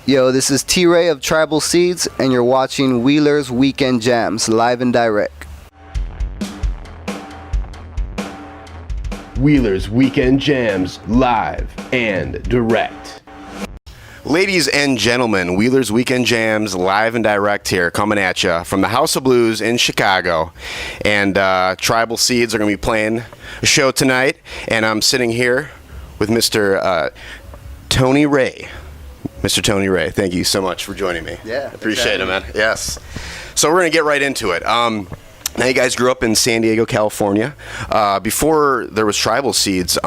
Yo, this is T-Ray of Tribal Seeds, and you're watching Wheeler's Weekend Jams, live and direct. Wheeler's Weekend Jams, live and direct. Ladies and gentlemen, Wheeler's Weekend Jams, live and direct here, coming at you from the House of Blues in Chicago. And Tribal Seeds are going to be playing a show tonight, and I'm sitting here with Mr. Tony Ray. Mr. Tony Ray, thank you so much for joining me. Yeah. Appreciate it, man. Yes. So we're going to get right into it. Now you guys grew up in San Diego, California. Before there was Tribal Seeds,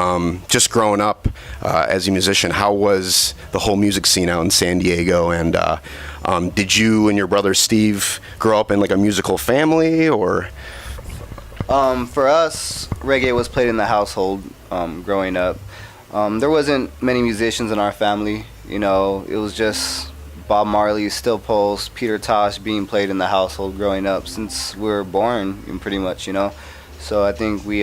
just growing up as a musician, how was the whole music scene out in San Diego? And did you and your brother Steve grow up in like a musical family, or? For us, reggae was played in the household growing up. There wasn't many musicians in our family. You know, it was just Bob Marley, Still Pulse, Peter Tosh being played in the household growing up since we were born, pretty much, you know. So I think we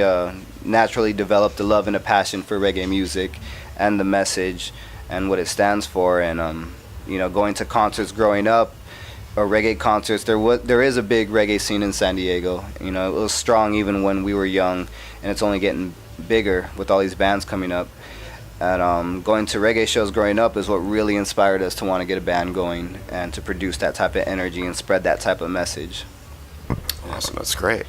naturally developed a love and a passion for reggae music and the message and what it stands for. And, you know, going to concerts growing up, or reggae concerts, there is a big reggae scene in San Diego. You know, it was strong even when we were young, and it's only getting bigger with all these bands coming up. And going to reggae shows growing up is what really inspired us to want to get a band going and to produce that type of energy and spread that type of message. Awesome, that's great.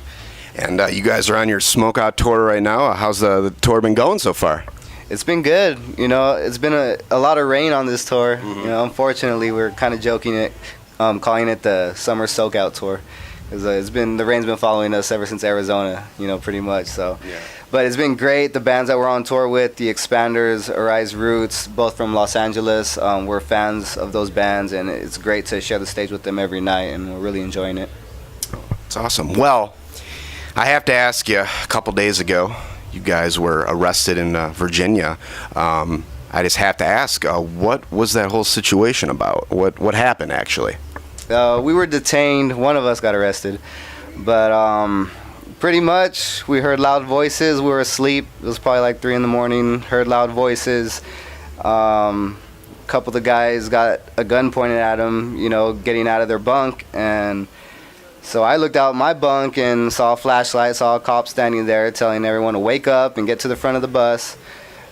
And you guys are on your Smoke Out tour right now. How's the tour been going so far? It's been good. You know, it's been a lot of rain on this tour. Mm-hmm. You know, unfortunately, we're kind of joking it, calling it the Summer Soak Out tour. Because the rain's been following us ever since Arizona, you know, pretty much. So, yeah. But it's been great. The bands that we're on tour with, the Expanders, Arise Roots, both from Los Angeles, we're fans of those bands, and it's great to share the stage with them every night, and we're really enjoying it. It's awesome. Well, I have to ask you, a couple days ago, you guys were arrested in Virginia. I just have to ask, what was that whole situation about? What happened, actually? We were detained. One of us got arrested, but pretty much we heard loud voices. We were asleep. It was probably like 3 a.m. Heard loud voices. A couple of the guys got a gun pointed at them, you know, getting out of their bunk. And so I looked out my bunk and saw a flashlight, saw a cop standing there telling everyone to wake up and get to the front of the bus.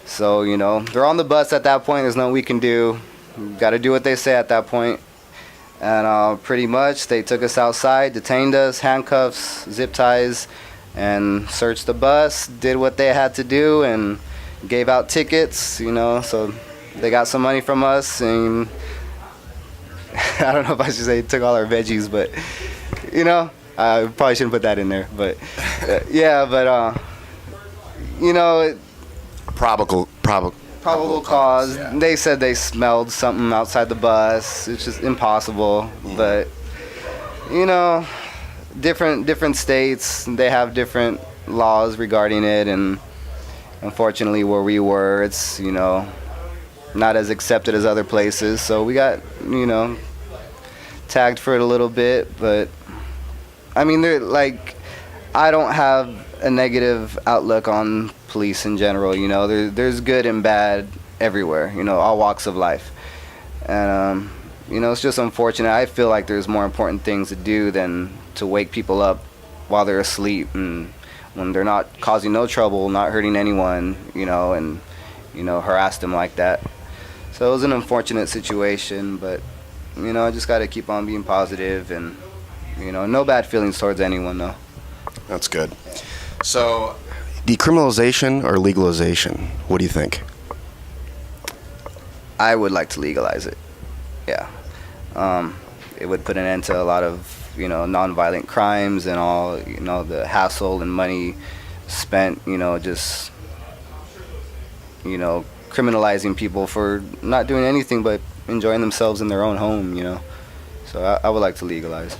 So, you know, they're on the bus at that point. There's nothing we can do. Got to do what they say at that point. And pretty much they took us outside, detained us, handcuffs, zip ties, and searched the bus, did what they had to do, and gave out tickets, you know. So they got some money from us, and I don't know if I should say took all our veggies, but, you know, I probably shouldn't put that in there. But, yeah, but, you know. Probable cause. Yeah. They said they smelled something outside the bus. It's just impossible. Mm-hmm. But, you know, different states, they have different laws regarding it. And unfortunately, where we were, it's, you know, not as accepted as other places. So we got, you know, tagged for it a little bit. But, I mean, they're like, I don't have a negative outlook on police in general. You know, there's good and bad everywhere, you know, all walks of life. And you know, it's just unfortunate. I feel like there's more important things to do than to wake people up while they're asleep, and when they're not causing no trouble, not hurting anyone, you know, and, you know, harass them like that. So it was an unfortunate situation, but, you know, I just got to keep on being positive, and, you know, no bad feelings towards anyone, though. That's good. So, decriminalization or legalization? What do you think? I would like to legalize it. Yeah. It would put an end to a lot of, you know, nonviolent crimes and all, you know, the hassle and money spent, you know, just, you know, criminalizing people for not doing anything but enjoying themselves in their own home, you know. So I would like to legalize.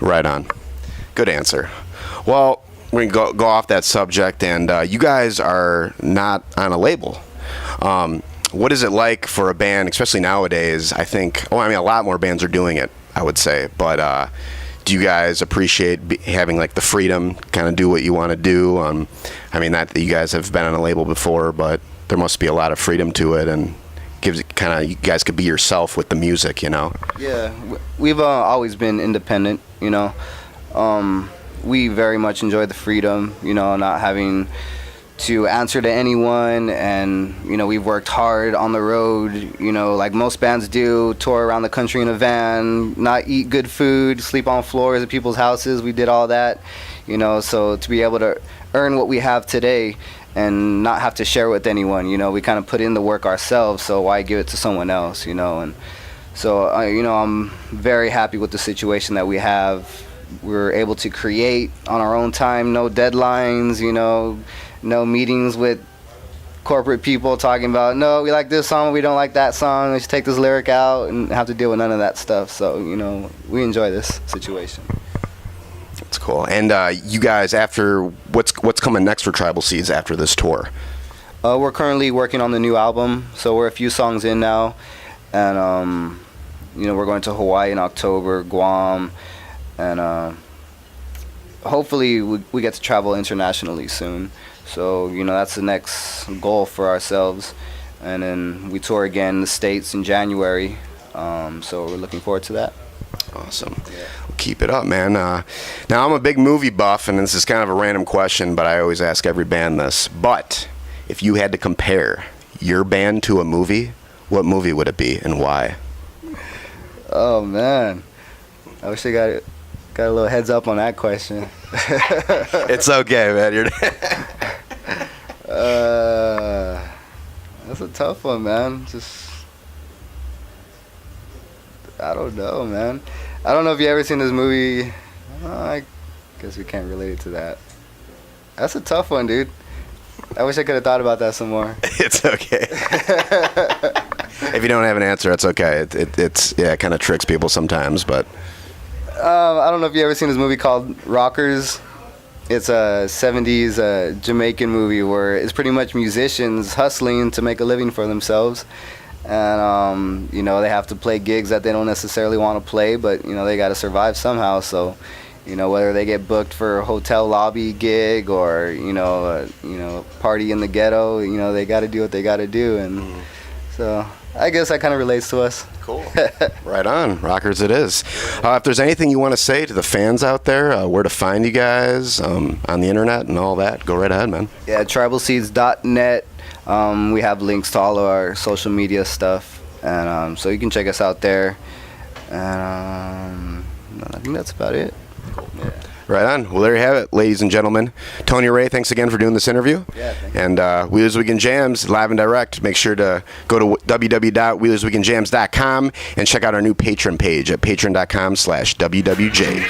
Right on. Good answer. Well, we're going to go off that subject, and you guys are not on a label. What is it like for a band, especially nowadays? I think, a lot more bands are doing it, I would say. But do you guys appreciate having like the freedom, kind of do what you want to do? Not that you guys have been on a label before, but there must be a lot of freedom to it and gives it kind of, you guys could be yourself with the music, you know? Yeah, we've always been independent, you know. We very much enjoy the freedom, you know, not having to answer to anyone, and you know, we've worked hard on the road, you know, like most bands do, tour around the country in a van, not eat good food, sleep on floors at people's houses. We did all that, you know, so to be able to earn what we have today and not have to share with anyone, you know, we kind of put in the work ourselves, so why give it to someone else, you know? And so you know, I'm very happy with the situation that we have. We're able to create on our own time, no deadlines, you know, no meetings with corporate people talking about, no, we like this song, we don't like that song, let's take this lyric out, and have to deal with none of that stuff. So, you know, we enjoy this situation. That's cool. And you guys, after, what's coming next for Tribal Seeds after this tour? We're currently working on the new album, so we're a few songs in now, and you know, we're going to Hawaii in October, Guam, and hopefully we get to travel internationally soon. So, you know, that's the next goal for ourselves. And then we tour again in the States in January. So we're looking forward to that. Awesome. Yeah. Well, keep it up, man. Now, I'm a big movie buff, and this is kind of a random question, but I always ask every band this. But if you had to compare your band to a movie, what movie would it be and why? Oh, man. I wish I got a little heads up on that question. It's okay, man. That's a tough one, man. I don't know, man. I don't know if you ever seen this movie. I guess we can't relate it to that. That's a tough one, dude. I wish I could have thought about that some more. It's okay. If you don't have an answer, it's okay. It kind of tricks people sometimes, but. I don't know if you ever seen this movie called Rockers. It's a 70s Jamaican movie where it's pretty much musicians hustling to make a living for themselves. And, you know, they have to play gigs that they don't necessarily want to play, but, you know, they got to survive somehow. So, you know, whether they get booked for a hotel lobby gig or, you know, party in the ghetto, you know, they got to do what they got to do. And so I guess that kind of relates to us. Cool. Right on. Rockers it is. If there's anything you want to say to the fans out there, where to find you guys on the internet and all that, go right ahead, man. Yeah, tribalseeds.net. We have links to all of our social media stuff, and so you can check us out there. And I think that's about it. Cool. Yeah. Right on. Well, there you have it, ladies and gentlemen. Tony Ray, thanks again for doing this interview. Yeah, thank you. And Wheelers Weekend Jams, live and direct. Make sure to go to www.wheelersweekendjams.com and check out our new Patreon page at patreon.com/WWJ.